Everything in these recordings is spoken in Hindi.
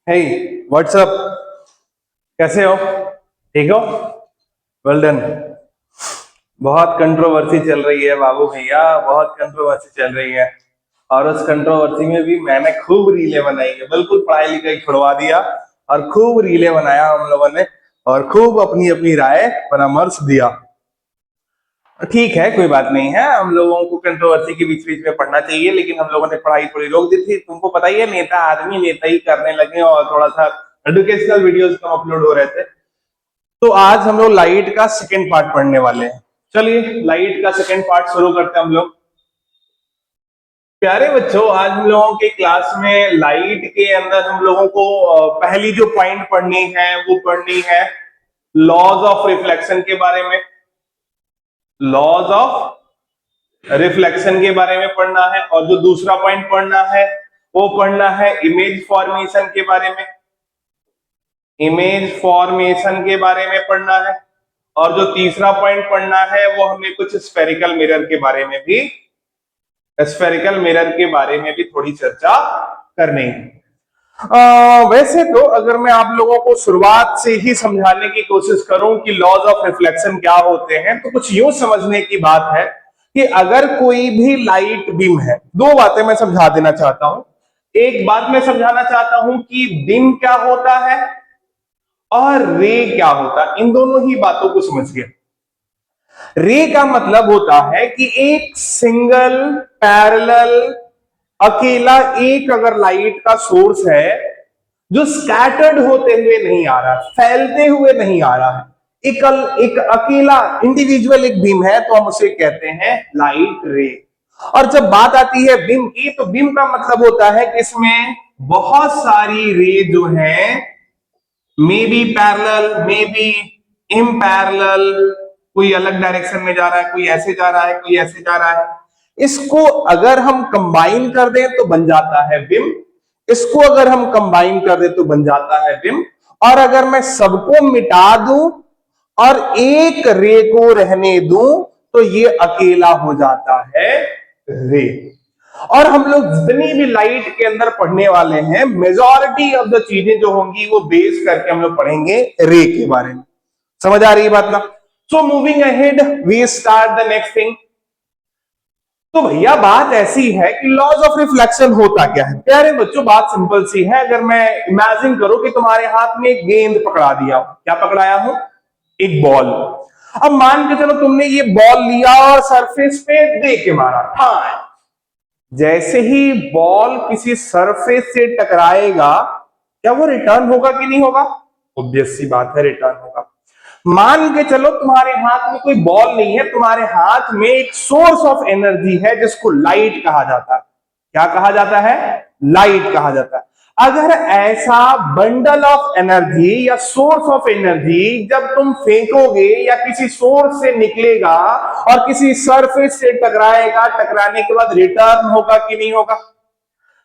हे व्हाट्सअप, कैसे हो? ठीक हो? Well done. बहुत कंट्रोवर्सी चल रही है बाबू भैया, बहुत कंट्रोवर्सी चल रही है। और उस कंट्रोवर्सी में भी मैंने खूब रीले बनाई है, बिल्कुल पढ़ाई लिखाई छुड़वा दिया और खूब रीले बनाया हम लोगों ने और खूब अपनी अपनी राय परामर्श दिया। ठीक है, कोई बात नहीं है। हम लोगों को कंट्रोवर्सी के बीच बीच में पढ़ना चाहिए, लेकिन हम लोगों ने पढ़ाई थोड़ी रोक दी थी। तुमको पता ही है, नेता आदमी नेता ही करने लगे और थोड़ा सा एजुकेशनल वीडियोस कम अपलोड हो रहे थे। तो आज हम लोग लाइट का सेकेंड पार्ट पढ़ने वाले हैं। चलिए लाइट का सेकेंड पार्ट शुरू करते हैं हम लोग। प्यारे बच्चों, आज हम लोगों के क्लास में लाइट के अंदर हम लोगों को पहली जो पॉइंट पढ़नी है वो पढ़नी है लॉज ऑफ रिफ्लेक्शन के बारे में। लॉज ऑफ रिफ्लेक्शन के बारे में पढ़ना है। और जो दूसरा पॉइंट पढ़ना है वो पढ़ना है इमेज फॉर्मेशन के बारे में। इमेज फॉर्मेशन के बारे में पढ़ना है। और जो तीसरा पॉइंट पढ़ना है वो हमें कुछ स्फेरिकल मिरर के बारे में भी थोड़ी चर्चा करनी है। वैसे तो अगर मैं आप लोगों को शुरुआत से ही समझाने की कोशिश करूं कि लॉज ऑफ रिफ्लेक्शन क्या होते हैं, तो कुछ यूं समझने की बात है कि अगर कोई भी लाइट बीम है, दो बातें मैं समझा देना चाहता हूं। एक बात मैं समझाना चाहता हूं कि बीम क्या होता है और रे क्या होता है। इन दोनों ही बातों को समझिए। रे का मतलब होता है कि एक सिंगल पैरेलल अकेला एक अगर लाइट का सोर्स है जो स्कैटर्ड होते हुए नहीं आ रहा, फैलते हुए नहीं आ रहा है, एक अकेला इंडिविजुअल एक बीम है, तो हम उसे कहते हैं लाइट रे। और जब बात आती है बीम की, तो बीम का मतलब होता है कि इसमें बहुत सारी रे जो है, maybe parallel, maybe imparallel, कोई अलग डायरेक्शन में जा रहा है, कोई ऐसे जा रहा है, कोई ऐसे जा रहा है। इसको अगर हम कंबाइन कर दें तो बन जाता है बिम। इसको अगर हम कंबाइन कर दें तो बन जाता है बिम। और अगर मैं सबको मिटा दूं और एक रे को रहने दूं तो ये अकेला हो जाता है रे। और हम लोग जितनी भी लाइट के अंदर पढ़ने वाले हैं, मेजॉरिटी ऑफ द चीजें जो होंगी वो बेस करके हम लोग पढ़ेंगे रे के बारे में। समझ आ रही है बात ना? So moving ahead we start the next thing. तो भैया बात ऐसी है कि लॉज ऑफ रिफ्लेक्शन होता क्या है? प्यारे बच्चों, बात सिंपल सी है। अगर मैं इमेजिन करूं कि तुम्हारे हाथ में एक गेंद पकड़ा दिया, क्या पकड़ाया हूं? एक बॉल। अब मान के चलो तुमने ये बॉल लिया और सरफेस पे दे के मारा, हाँ। जैसे ही बॉल किसी सरफेस से टकराएगा, क्या वो रिटर्न होगा कि नहीं होगा? ऑब्वियस सी बात है, रिटर्न होगा। मान के चलो तुम्हारे हाथ में कोई बॉल नहीं है, तुम्हारे हाथ में एक सोर्स ऑफ एनर्जी है जिसको लाइट कहा जाता है। क्या कहा जाता है? लाइट कहा जाता है। अगर ऐसा बंडल ऑफ एनर्जी या सोर्स ऑफ एनर्जी जब तुम फेंकोगे या किसी सोर्स से निकलेगा और किसी सरफेस से टकराएगा, टकराने के बाद रिटर्न होगा कि नहीं होगा?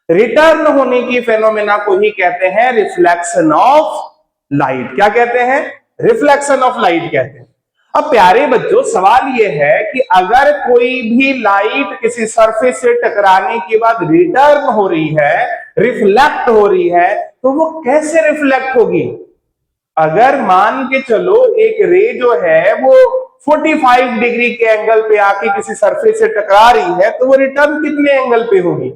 रिटर्न होने की फेनोमेना को ही कहते हैं रिफ्लेक्शन ऑफ लाइट। क्या कहते हैं? रिफ्लेक्शन ऑफ लाइट कहते हैं। अब प्यारे बच्चों, सवाल यह है कि अगर कोई भी लाइट किसी सरफेस से टकराने के बाद रिटर्न हो रही है, रिफ्लेक्ट हो रही है, तो वो कैसे रिफ्लेक्ट होगी? अगर मान के चलो एक रे जो है वो 45 डिग्री के एंगल पे आके किसी सरफेस से टकरा रही है, तो वो रिटर्न कितने एंगल पे होगी?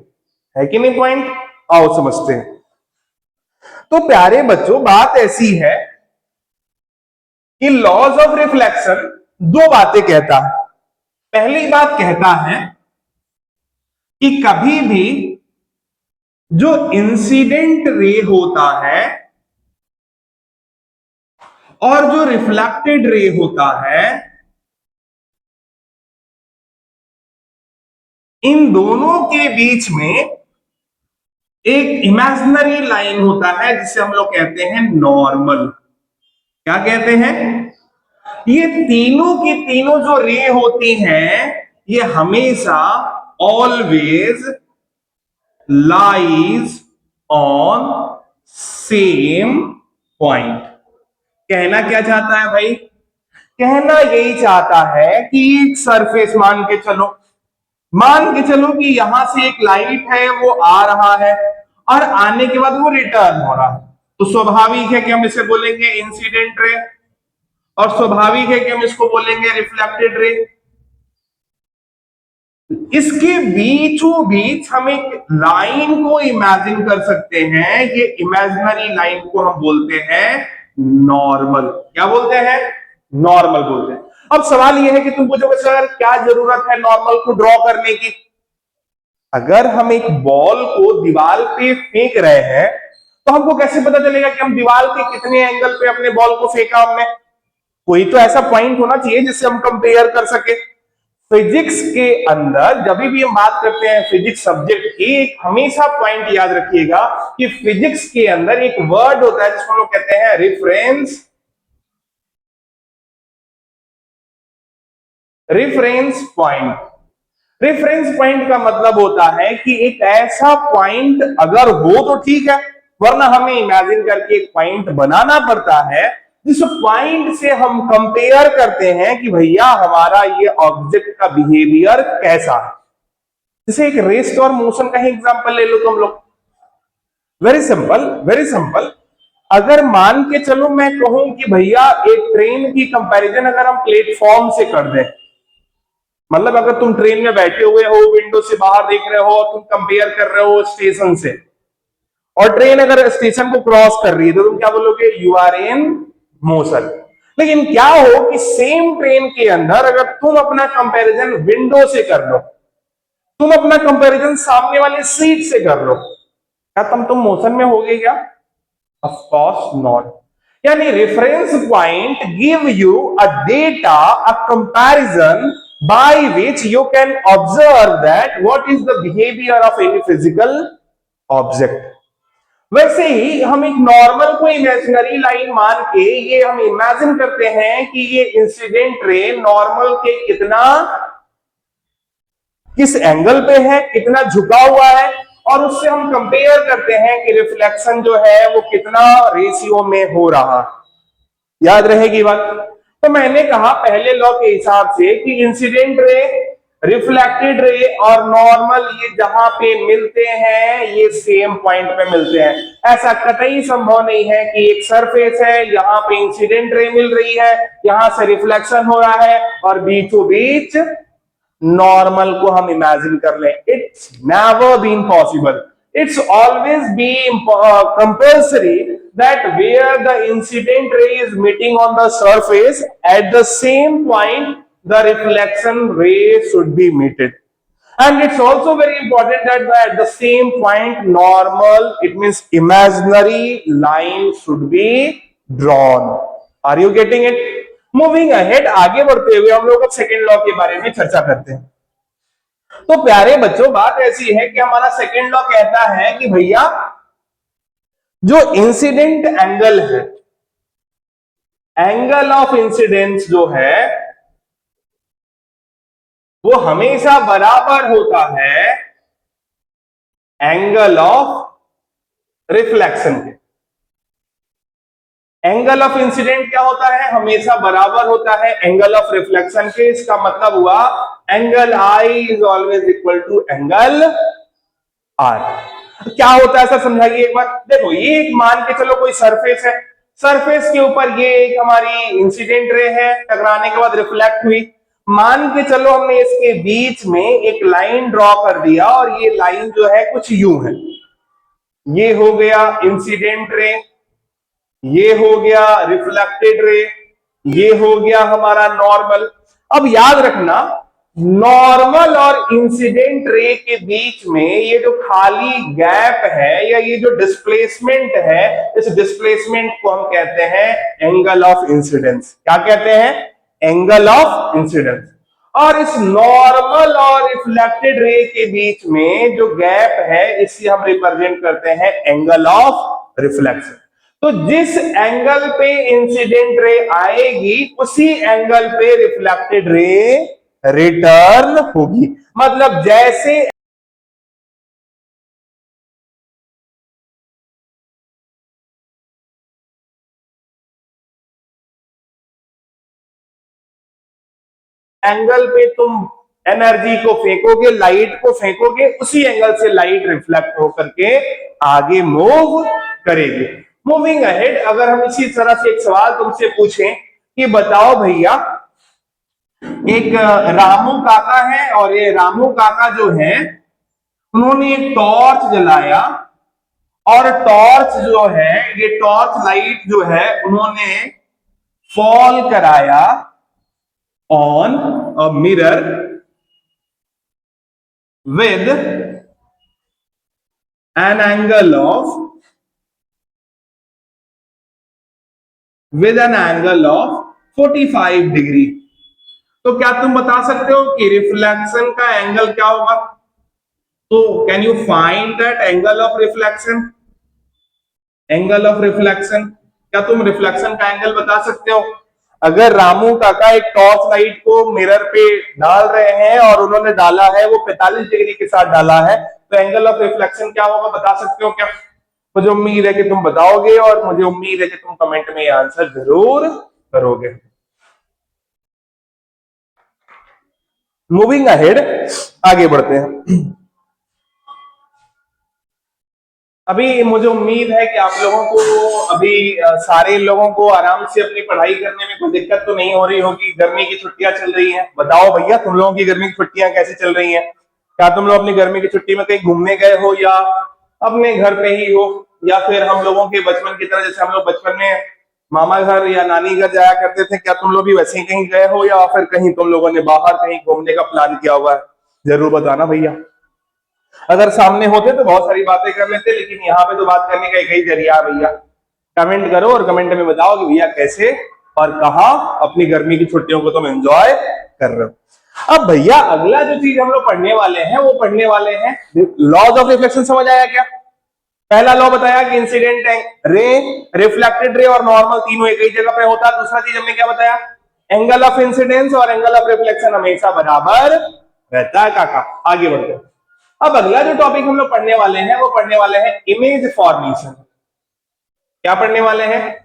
है कि नहीं पॉइंट? आओ समझते हैं। तो प्यारे बच्चों, बात ऐसी है कि लॉज ऑफ रिफ्लेक्शन दो बातें कहता है। पहली बात कहता है कि कभी भी जो इंसिडेंट रे होता है और जो रिफ्लेक्टेड रे होता है, इन दोनों के बीच में एक इमेजिनरी लाइन होता है जिसे हम लोग कहते हैं नॉर्मल। क्या कहते हैं? ये तीनों की तीनों जो रे होती हैं, ये हमेशा always lies on same point. कहना क्या चाहता है भाई? कहना यही चाहता है कि एक सरफेस मान के चलो कि यहां से एक लाइट है, वो आ रहा है और आने के बाद वो रिटर्न हो रहा है। तो स्वाभाविक है कि हम इसे बोलेंगे इंसिडेंट रे, और स्वाभाविक है कि हम इसको बोलेंगे रिफ्लेक्टेड रे। इसके बीचों बीच हम एक लाइन को इमेजिन कर सकते हैं, ये इमेजिनरी लाइन को हम बोलते हैं नॉर्मल। क्या बोलते हैं? नॉर्मल बोलते हैं। अब सवाल यह है कि तुम पूछोगे सर क्या जरूरत है नॉर्मल को ड्रॉ करने की? अगर हम एक बॉल को दीवार पे फेंक रहे हैं तो हमको कैसे पता चलेगा कि हम दीवार के कितने एंगल पे अपने बॉल को फेंका हमने? कोई तो ऐसा पॉइंट होना चाहिए जिससे हम कंपेयर कर सके। फिजिक्स के अंदर जब भी हम बात करते हैं फिजिक्स सब्जेक्ट की, एक हमेशा पॉइंट याद रखिएगा कि फिजिक्स के अंदर एक वर्ड होता है जिसको हम लोग कहते हैं रेफरेंस पॉइंट। रेफरेंस पॉइंट का मतलब होता है कि एक ऐसा पॉइंट अगर हो तो ठीक है, वरना हमें इमेजिन करके एक पॉइंट बनाना पड़ता है जिस पॉइंट से हम कंपेयर करते हैं कि भैया हमारा ये ऑब्जेक्ट का बिहेवियर कैसा है। जैसे एक रेस्ट और मोशन का ही एग्जांपल ले लो तुम लोग। Very simple, very simple. अगर मान के चलो मैं कहूं कि भैया एक ट्रेन की कंपैरिजन अगर हम प्लेटफॉर्म से कर दें, मतलब अगर तुम ट्रेन में बैठे हुए हो, विंडो से बाहर देख रहे हो, तुम कंपेयर कर रहे हो स्टेशन से, और ट्रेन अगर स्टेशन को क्रॉस कर रही है तो तुम क्या बोलोगे? You are in motion. लेकिन क्या हो कि सेम ट्रेन के अंदर अगर तुम अपना कंपैरिजन विंडो से कर लो, तुम अपना कंपैरिजन सामने वाले सीट से कर लो, क्या तुम मोशन में होगे क्या? Of course not. यानी reference point give you a data, a comparison by which you can observe that what is the behavior of any physical object। वैसे ही हम एक नॉर्मल को इमेजिनरी लाइन मान के ये हम इमेजिन करते हैं कि ये इंसिडेंट रे नॉर्मल के कितना, किस एंगल पे है, कितना झुका हुआ है, और उससे हम कंपेयर करते हैं कि रिफ्लेक्शन जो है वो कितना रेशियो में हो रहा। याद रहेगी बात? तो मैंने कहा पहले लॉ के हिसाब से कि इंसिडेंट रे, रिफ्लेक्टेड रे और नॉर्मल ये जहां पे मिलते हैं ये सेम पॉइंट पे मिलते हैं। ऐसा कतई संभव नहीं है कि एक सरफेस है, यहाँ पे इंसिडेंट रे मिल रही है, यहां से रिफ्लेक्शन हो रहा है, और बीचों बीच नॉर्मल को हम इमेजिन कर लें। It's never been possible. It's always be compulsory that where the incident ray is meeting on the surface, at the same point the reflection ray should be meted. And it's also very important that at the same point normal, it means imaginary line should be drawn. Are you getting it? Moving ahead, आगे बढ़ते हुए हम लोग अब सेकेंड लॉ के बारे में चर्चा करते हैं। तो प्यारे बच्चों बात ऐसी है कि हमारा सेकेंड लॉ कहता है कि भैया जो इंसिडेंट एंगल है, एंगल ऑफ इंसिडेंस जो है वो हमेशा बराबर होता है एंगल ऑफ रिफ्लेक्शन के। एंगल ऑफ इंसिडेंट क्या होता है? हमेशा बराबर होता है एंगल ऑफ रिफ्लेक्शन के। इसका मतलब हुआ angle i is always equal to angle r. क्या होता है ऐसा समझाइए एक बार। देखो ये एक मान के चलो कोई सरफेस है, सरफेस के ऊपर ये एक हमारी इंसिडेंट रे है, टकराने के बाद रिफ्लेक्ट हुई। मान के चलो हमने इसके बीच में एक लाइन ड्रॉ कर दिया, और ये लाइन जो है कुछ यूं है। ये हो गया इंसिडेंट रे, ये हो गया रिफ्लेक्टेड रे, ये हो गया हमारा नॉर्मल। अब याद रखना नॉर्मल और इंसिडेंट रे के बीच में ये जो खाली गैप है या ये जो डिस्प्लेसमेंट है, इस डिस्प्लेसमेंट को हम कहते हैं एंगल ऑफ इंसिडेंस। क्या कहते हैं? Angle of incidence. और इस नॉर्मल और रिफ्लेक्टेड रे के बीच में जो गैप है इसे हम रिप्रेजेंट करते हैं एंगल ऑफ रिफ्लेक्शन। तो जिस एंगल पे इंसिडेंट रे आएगी उसी एंगल पे रिफ्लेक्टेड रे रिटर्न होगी। मतलब जैसे एंगल पे तुम एनर्जी को फेंकोगे, लाइट को फेंकोगे, उसी एंगल से लाइट रिफ्लेक्ट होकर के आगे मूव करेगी। मूविंग अहेड, अगर हम इसी तरह से एक सवाल तुमसे पूछें कि बताओ भैया, एक रामू काका है और ये रामू काका जो है उन्होंने एक टॉर्च जलाया और टॉर्च जो है, ये टॉर्च लाइट जो है उन्होंने फॉल कराया on a mirror with an angle of 45 degree. तो क्या तुम बता सकते हो कि रिफ्लेक्शन का एंगल क्या होगा? तो can you find that angle of reflection? Angle of reflection, क्या तुम रिफ्लेक्शन का एंगल बता सकते हो? अगर रामू काका एक टॉर्च लाइट को मिरर पे डाल रहे हैं और उन्होंने डाला है वो 45 डिग्री के साथ डाला है, तो एंगल ऑफ रिफ्लेक्शन क्या होगा, बता सकते हो क्या? मुझे उम्मीद है कि तुम बताओगे और मुझे उम्मीद है कि तुम कमेंट में आंसर जरूर करोगे। मूविंग अहेड, आगे बढ़ते हैं। अभी मुझे उम्मीद है कि आप लोगों को अभी सारे लोगों को आराम से अपनी पढ़ाई करने में कोई दिक्कत तो नहीं हो रही होगी। गर्मी की छुट्टियां चल रही हैं, बताओ भैया तुम लोगों की गर्मी की छुट्टियां कैसी चल रही हैं? क्या तुम लोग अपनी गर्मी की छुट्टी में कहीं घूमने गए हो या अपने घर पे ही हो, या फिर हम लोगों के बचपन की तरह जैसे हम लोग बचपन में मामा घर या नानी घर जाया करते थे, क्या तुम लोग भी वैसे ही कहीं गए हो या फिर कहीं तुम लोगों ने बाहर कहीं घूमने का प्लान किया हुआ है? जरूर बताना भैया। अगर सामने होते तो बहुत सारी बातें कर लेते, लेकिन यहाँ पे तो बात करने का एक ही जरिया है भैया। कमेंट करो और कमेंट में बताओ कि भैया कैसे और कहां अपनी गर्मी की छुट्टियों को तुम एंजॉय कर रहे हो। अब भैया अगला जो चीज हम लोग पढ़ने वाले हैं वो पढ़ने वाले हैं लॉज ऑफ रिफ्लेक्शन। समझ आया क्या? पहला लॉ बताया कि इंसिडेंट रे, रिफ्लेक्टेड रे और नॉर्मल तीनों एक ही जगह पे होता है। दूसरा चीज हमने क्या बताया, एंगल ऑफ इंसिडेंस और एंगल ऑफ रिफ्लेक्शन हमेशा बराबर रहता है काका। आगे बढ़ते हैं। अब अगला जो टॉपिक हम लोग पढ़ने वाले हैं वो पढ़ने वाले हैं इमेज फॉर्मेशन। क्या पढ़ने वाले हैं?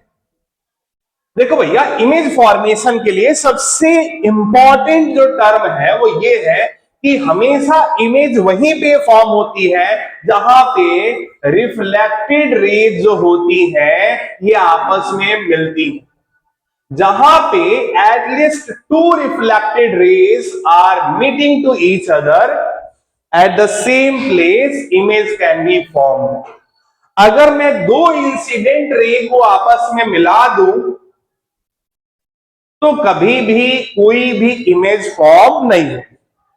देखो भैया, इमेज फॉर्मेशन के लिए सबसे इंपॉर्टेंट जो टर्म है वो ये है कि हमेशा इमेज वहीं पे फॉर्म होती है जहां पे रिफ्लेक्टेड रेज जो होती है ये आपस में मिलती है। जहां पे at least two reflected rays are meeting to each other at the same place, image can be formed. अगर मैं दो इंसिडेंट रे को आपस में मिला दूं तो कभी भी कोई भी इमेज फॉर्म नहीं होगी।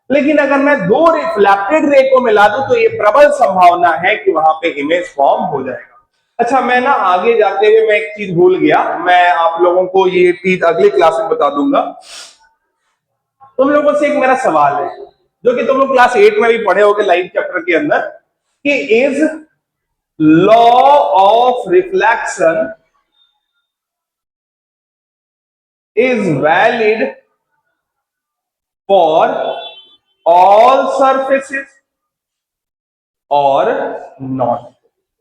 लेकिन अगर मैं दो रिफ्लेक्टेड रे को मिला दूं तो ये प्रबल संभावना है कि वहां पे इमेज फॉर्म हो जाएगा। अच्छा, मैं ना आगे जाते हुए मैं एक चीज भूल गया, मैं आप लोगों को ये चीज अगली क्लास में बता दूंगा। तुम लोगों से एक मेरा सवाल है जो कि तुम लोग क्लास 8 में भी पढ़े होगे लाइफ चैप्टर के अंदर, कि is law of reflection is valid for all surfaces और not?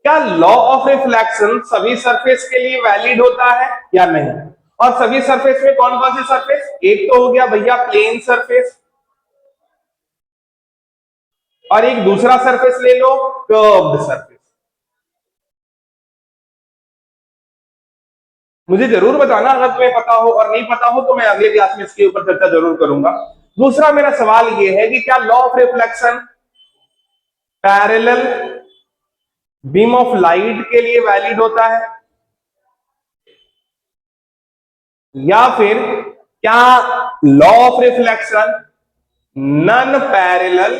क्या लॉ ऑफ रिफ्लेक्शन सभी सरफेस के लिए वैलिड होता है या नहीं? और सभी सरफेस में कौन कौन सी सरफेस? एक तो हो गया भैया प्लेन सरफेस, और एक दूसरा सरफेस ले लो कर्व्ड सरफेस। मुझे जरूर बताना अगर तुम्हें पता हो, और नहीं पता हो तो मैं अगले क्लास में इसके ऊपर चर्चा जरूर करूंगा। दूसरा मेरा सवाल यह है कि क्या law of reflection parallel beam of light के लिए वैलिड होता है, या फिर क्या law of reflection non parallel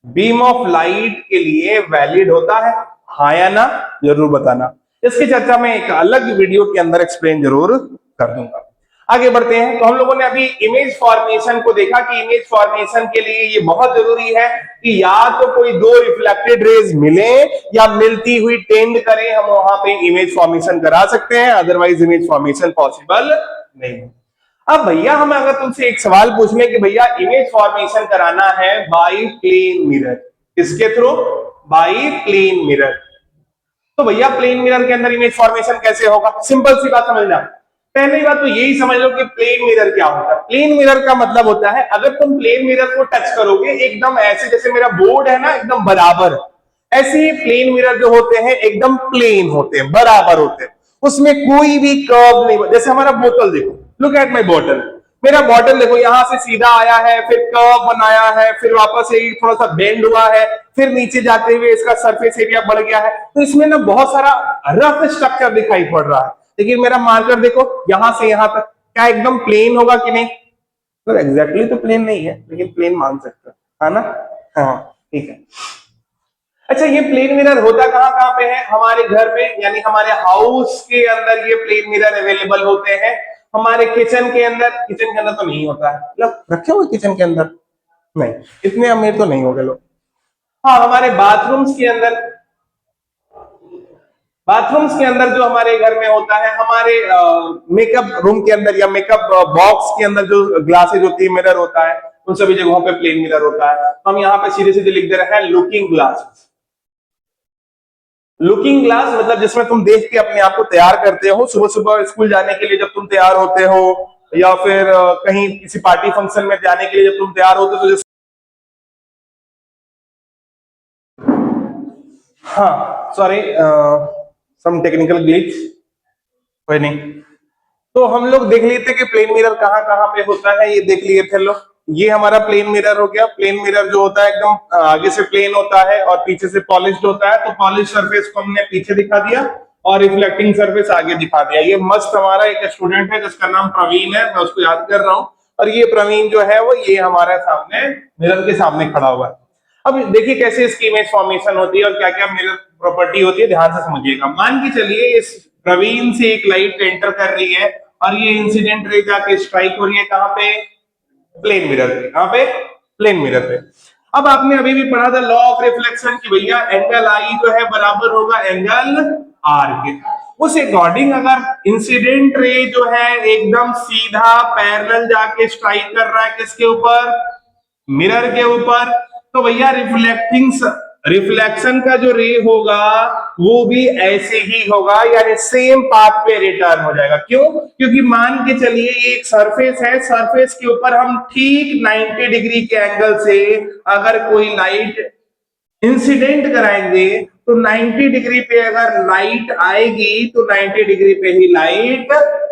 beam of light के लिए वैलिड होता है? हाँ या ना, जरूर बताना। इसकी चर्चा मैं एक अलग वीडियो के अंदर एक्सप्लेन जरूर कर दूंगा। आगे बढ़ते हैं। तो हम लोगों ने अभी इमेज फॉर्मेशन को देखा कि इमेज फॉर्मेशन के लिए ये बहुत जरूरी है कि या तो कोई दो रिफ्लेक्टेड रेज मिले या मिलती हुई टेंड करें, हम वहां पे इमेज फॉर्मेशन करा सकते हैं, अदरवाइज इमेज फॉर्मेशन पॉसिबल नहीं। अब भैया हम अगर तुमसे एक सवाल पूछ लें कि भैया इमेज फॉर्मेशन कराना है बाय प्लेन मिरर, किसके थ्रू? By plane mirror. तो भैया प्लेन मिरर के अंदर इमेज फॉर्मेशन कैसे होगा? सिंपल सी बात समझना। पहली बात तो यही समझ लो कि प्लेन मिरर क्या होता है। प्लेन मिरर का मतलब होता है अगर तुम प्लेन मिरर को टच करोगे एकदम ऐसे, जैसे मेरा बोर्ड है ना एकदम बराबर, ऐसे ही प्लेन मिरर जो होते हैं एकदम प्लेन होते हैं, बराबर होते हैं, उसमें कोई भी कर्व नहीं। जैसे हमारा बोतल देखो, लुक एट माई बॉटल, मेरा बॉटल देखो यहां से सीधा आया है, फिर कर्व बनाया है, फिर वापस से थोड़ा सा बेंड हुआ है, फिर नीचे जाते हुए इसका सरफेस एरिया बढ़ गया है। तो इसमें ना बहुत सारा रफ स्ट्रक्चर दिखाई पड़ रहा है। लेकिन मेरा मार्कर देखो यहां से यहां तक, क्या एकदम प्लेन होगा कि नहीं? तो एग्जैक्टली तो प्लेन नहीं है, लेकिन प्लेन मान सकते है ना। हाँ ठीक है। अच्छा, ये प्लेन मिरर होता कहाँ कहाँ पे है? हमारे घर पे, यानी हमारे हाउस के अंदर ये प्लेन मिरर अवेलेबल होते हैं। हमारे किचन के अंदर, किचन के अंदर तो नहीं होता है, मतलब रखे हुए किचन के अंदर नहीं, इतने अमीर तो नहीं हो गए लोग। हाँ, हमारे बाथरूम्स के अंदर, बाथरूम्स के अंदर जो हमारे घर में होता है, हमारे मेकअप रूम के अंदर या मेकअप बॉक्स के अंदर जो ग्लासेज होती है, मिरर होता है, उन सभी जगहों पे प्लेन मिरर होता है। हम यहाँ पे सीधे सीधे लिख दे रहे हैं लुकिंग ग्लासेस। लुकिंग ग्लास मतलब जिसमें तुम देख के अपने आप को तैयार करते हो, सुबह सुबह स्कूल जाने के लिए जब तुम तैयार होते हो, या फिर कहीं किसी पार्टी फंक्शन में जाने के लिए जब तुम तैयार होते हो तो हाँ सॉरी, सम टेक्निकल ग्लिच, कोई नहीं। तो हम लोग देख लेते कि प्लेन मिरर कहाँ कहाँ पे होता है, ये देख लिए थे लोग। ये हमारा प्लेन मिरर हो गया। प्लेन मिरर जो होता है एकदम आगे से प्लेन होता है और पीछे से पॉलिश्ड होता है। तो पॉलिश सरफेस को हमने पीछे दिखा दिया और रिफ्लेक्टिंग सरफेस आगे दिखा दिया। ये मस्त हमारा एक स्टूडेंट है जिसका नाम प्रवीण है, मैं उसको याद कर रहा हूँ। और ये प्रवीण जो है वो ये हमारे सामने मिरर के सामने खड़ा हुआ है। अब देखिए कैसे इसकी इमेज फॉर्मेशन होती है और क्या क्या मिरर प्रॉपर्टी होती है, ध्यान से समझिएगा। मान के चलिए इस प्रवीण से एक लाइट एंटर कर रही है और ये इंसिडेंट रे जाके स्ट्राइक हो रही है कहां पे? प्लेन मिरर पे। कहां पे? प्लेन मिरर पे। अब आपने अभी भी पढ़ा था लॉ ऑफ रिफ्लेक्शन की भैया एंगल आई जो है बराबर होगा एंगल आर के। उस अकॉर्डिंग अगर इंसिडेंट रे जो है एकदम सीधा पैरेलल जाके स्ट्राइक कर रहा है किसके ऊपर? मिरर के ऊपर, तो भैया रिफ्लेक्शन का जो रे होगा वो भी ऐसे ही होगा, यानी सेम पाथ पे रिटर्न हो जाएगा। क्यों? क्योंकि मान के चलिए ये एक सरफेस है, सरफेस के ऊपर हम ठीक 90 डिग्री के एंगल से अगर कोई लाइट इंसिडेंट कराएंगे तो 90 डिग्री पे अगर लाइट आएगी तो 90 डिग्री पे ही लाइट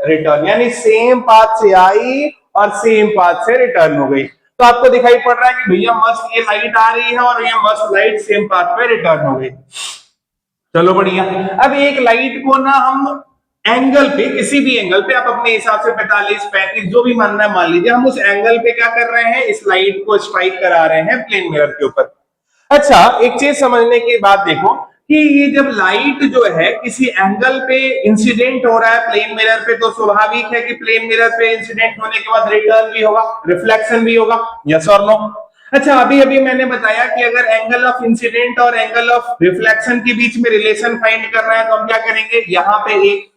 रिटर्न, यानी सेम पाथ से आई और सेम पाथ से रिटर्न हो गई। तो आपको दिखाई पड़ रहा है कि भैया मस्त ये लाइट आ रही है और ये मस्त लाइट सेम पाथ पे रिटर्न हो गई। चलो बढ़िया। अब एक लाइट को ना हम एंगल पे, किसी भी एंगल पे आप अपने हिसाब से 45 35 जो भी मानना है मान लीजिए, हम उस एंगल पे क्या कर रहे हैं? इस लाइट को स्ट्राइक करा रहे हैं प्लेन मिरर के ऊपर। अच्छा, एक चीज समझने की बात देखो कि ये जब लाइट जो है किसी एंगल पे इंसिडेंट हो रहा है प्लेन मिरर पे, तो स्वाभाविक है कि प्लेन मिरर पे इंसिडेंट होने के बाद रिटर्न भी होगा, रिफ्लेक्शन भी होगा। यस और नो? अच्छा, अभी अभी मैंने बताया कि अगर एंगल ऑफ इंसिडेंट और एंगल ऑफ रिफ्लेक्शन के बीच में रिलेशन फाइंड करना है तो हम क्या करेंगे? यहां पे एक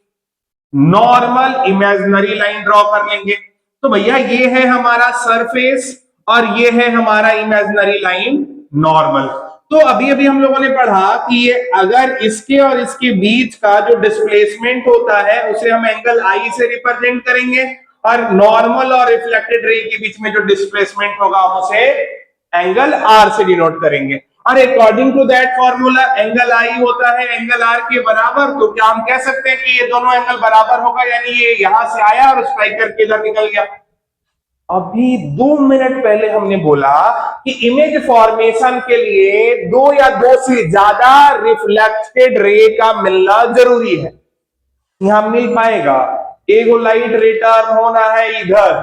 नॉर्मल इमेजिनरी लाइन ड्रॉ कर लेंगे। तो भैया ये है हमारा सरफेस और ये है हमारा इमेजिनरी लाइन नॉर्मल। तो अभी अभी हम लोगों ने पढ़ा कि ये अगर इसके और इसके बीच का जो डिस्प्लेसमेंट होता है उसे हम एंगल आई से रिप्रेजेंट करेंगे और नॉर्मल और रिफ्लेक्टेड रे के बीच में जो डिस्प्लेसमेंट होगा हम उसे एंगल आर से डिनोट करेंगे। और according to that formula angle I होता है एंगल आर के बराबर। तो क्या हम कह सकते हैं कि ये दोनों एंगल बराबर होगा, यानी ये यहां से आया और स्ट्राइक करके इधर निकल गया। अभी 2 मिनट पहले हमने बोला कि इमेज फॉर्मेशन के लिए 2 या 2 से ज्यादा रिफ्लेक्टेड रे का मिलना जरूरी है। यहां मिल पाएगा? एगो लाइट रिटर्न होना है इधर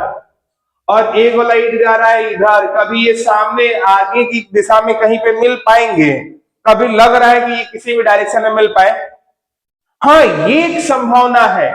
और एक लाइट जा रहा है इधर, कभी ये सामने आगे की दिशा में कहीं पे मिल पाएंगे? कभी लग रहा है कि ये किसी भी डायरेक्शन में मिल पाए? हाँ, ये एक संभावना है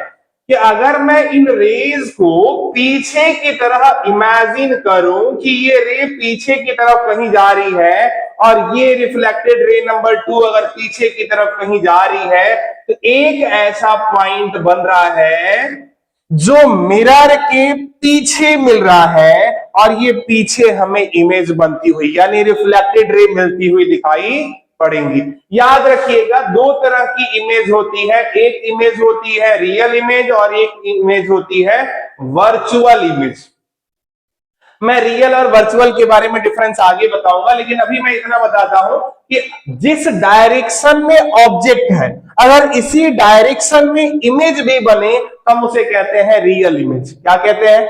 कि अगर मैं इन रेज को पीछे की तरह इमेजिन करूं कि ये रे पीछे की तरफ कहीं जा रही है और ये रिफ्लेक्टेड रे नंबर 2 अगर पीछे की तरफ कहीं जा रही है, तो एक ऐसा पॉइंट बन रहा है जो मिरर के पीछे मिल रहा है और ये पीछे हमें इमेज बनती हुई यानी रिफ्लेक्टेड रे मिलती हुई दिखाई पड़ेंगी। याद रखिएगा 2 तरह की इमेज होती है, एक इमेज होती है रियल इमेज और एक इमेज होती है वर्चुअल इमेज। मैं रियल और वर्चुअल के बारे में डिफरेंस आगे बताऊंगा, लेकिन अभी मैं इतना बताता हूं कि जिस डायरेक्शन में ऑब्जेक्ट है, अगर इसी डायरेक्शन में इमेज भी बने तो हम उसे कहते हैं रियल इमेज। क्या कहते हैं?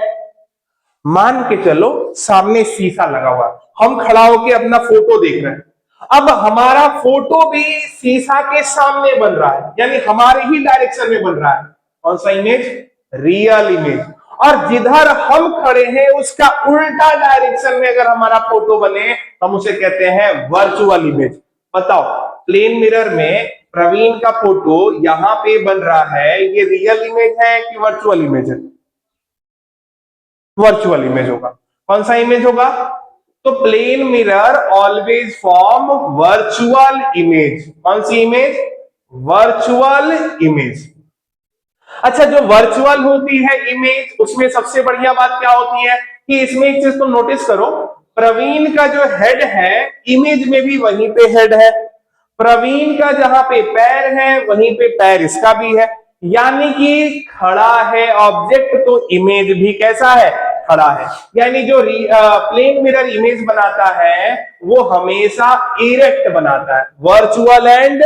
मान के चलो सामने शीशा लगा हुआ, हम खड़ा होकर अपना फोटो देख रहे हैं, अब हमारा फोटो भी शीशा के सामने बन रहा है, यानी हमारे ही डायरेक्शन में बन रहा है। कौन सा इमेज? Real image. और जिधर हम खड़े हैं उसका उल्टा डायरेक्शन में अगर हमारा फोटो बने हम उसे कहते हैं वर्चुअल इमेज। बताओ, प्लेन मिरर में प्रवीण का फोटो यहां पे बन रहा है, ये रियल इमेज है कि वर्चुअल इमेज है? वर्चुअल इमेज होगा। कौन सा इमेज होगा? तो plane mirror always form virtual image. कौन सी इमेज? Virtual image. अच्छा, जो वर्चुअल होती है इमेज, उसमें सबसे बढ़िया बात क्या होती है कि इसमें एक चीज तुम नोटिस करो, प्रवीण का जो हेड है इमेज में भी वहीं पे हेड है, प्रवीण का जहां पे पैर है वहीं पे पैर इसका भी है, यानी कि खड़ा है ऑब्जेक्ट तो इमेज भी कैसा है? खड़ा है। यानी जो प्लेन मिरर इमेज बनाता है वो हमेशा इरेक्ट बनाता है। वर्चुअल एंड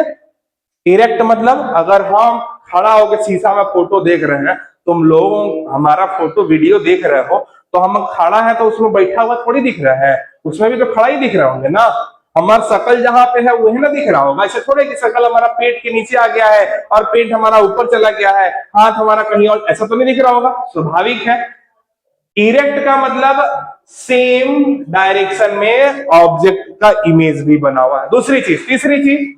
इरेक्ट मतलब अगर हम खड़ा होकर शीशा में फोटो देख रहे हैं, तुम लोग हमारा फोटो वीडियो देख रहे हो, तो हम खड़ा है तो उसमें बैठा हुआ थोड़ी दिख रहा है, उसमें भी तो खड़ा ही दिख रहे होंगे ना। हमारा शकल जहां पे है वही ना दिख रहा होगा। ऐसे थोड़े कि शकल हमारा पेट के नीचे आ गया है और पेट हमारा ऊपर चला गया है, हाथ हमारा कहीं और, ऐसा तो नहीं दिख रहा होगा। स्वाभाविक है। इरेक्ट का मतलब सेम डायरेक्शन में ऑब्जेक्ट का इमेज भी बना हुआ है। दूसरी चीज, तीसरी चीज,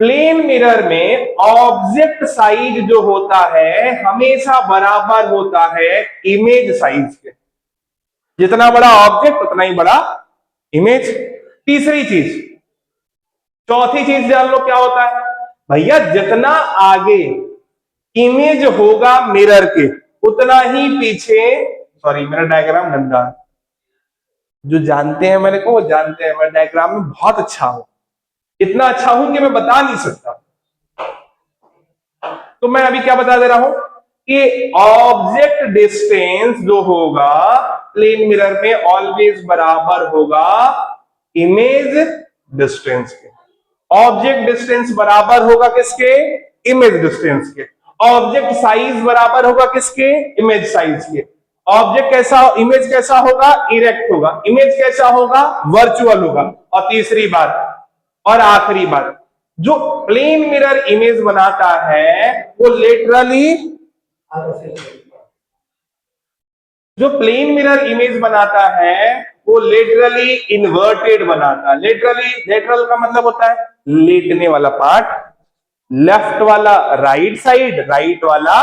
प्लेन मिरर में ऑब्जेक्ट साइज जो होता है हमेशा बराबर होता है इमेज साइज के। जितना बड़ा ऑब्जेक्ट उतना ही बड़ा इमेज। तीसरी चीज, चौथी चीज जान लो क्या होता है भैया, जितना आगे इमेज होगा मिरर के उतना ही पीछे, सॉरी मेरा डायग्राम गंदा है, जो जानते हैं मेरे को वो जानते हैं मैं डायग्राम में बहुत अच्छा हूं, इतना अच्छा हूं कि मैं बता नहीं सकता। तो मैं अभी क्या बता दे रहा हूं कि ऑब्जेक्ट डिस्टेंस जो होगा प्लेन मिरर में ऑलवेज बराबर होगा इमेज डिस्टेंस के। ऑब्जेक्ट डिस्टेंस बराबर होगा किसके? इमेज डिस्टेंस के। ऑब्जेक्ट साइज बराबर होगा किसके? इमेज साइज के। ऑब्जेक्ट कैसा, इमेज कैसा होगा? इरेक्ट होगा। इमेज कैसा होगा? वर्चुअल होगा। और तीसरी बात और आखिरी बात, जो प्लेन मिरर इमेज बनाता है वो लेटरली, जो प्लेन मिरर इमेज बनाता है वो लेटरली इन्वर्टेड बनाता है। लेटरली, लेटरल का मतलब होता है लेटने वाला पार्ट, लेफ्ट वाला राइट साइड, राइट वाला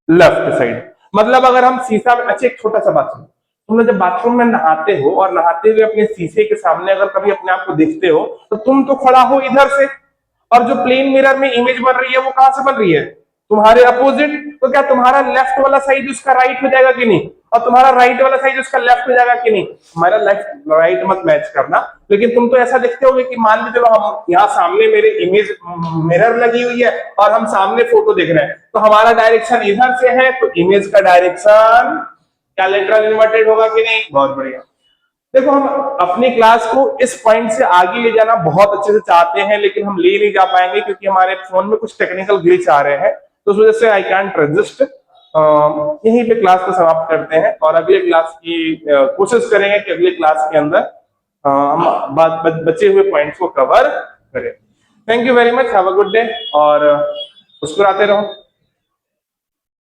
लेफ्ट साइड। मतलब अगर हम शीशा में, अच्छा एक छोटा सा बात सुनो, तुम लोग जब बाथरूम में नहाते हो और नहाते हुए अपने शीशे के सामने अगर कभी अपने आप को देखते हो तो तुम तो खड़ा हो इधर से, और जो प्लेन मिरर में इमेज बन रही है वो कहां से बन रही है? तुम्हारे अपोजिट। तो क्या तुम्हारा लेफ्ट वाला साइड उसका राइट हो जाएगा कि नहीं? और तुम्हारा राइट वाला साइड उसका लेफ्ट हो जाएगा कि नहीं? हमारा लेफ्ट राइट मत मैच करना, लेकिन तुम तो ऐसा देखते होगे कि मान लीजिए चलो हम यहाँ सामने मेरे इमेज मिरर लगी हुई है और हम सामने फोटो देख रहे हैं, तो हमारा डायरेक्शन इधर से है तो इमेज का डायरेक्शन क्या लेटरल इन्वर्टेड होगा कि नहीं? बहुत बढ़िया। देखो, हम अपनी क्लास को इस पॉइंट से आगे ले जाना बहुत अच्छे से चाहते हैं, लेकिन हम ले नहीं जा पाएंगे क्योंकि हमारे फोन में कुछ टेक्निकल ग्लिच आ रहे हैं, तो उस वजह से आई कैंट रजिस्ट। यहीं पे क्लास को समाप्त करते हैं और अगले क्लास की कोशिश करेंगे कि अगले क्लास के अंदर हम बचे हुए पॉइंट्स को कवर करें। Thank you very much, have a good day और मुस्कुराते रहो।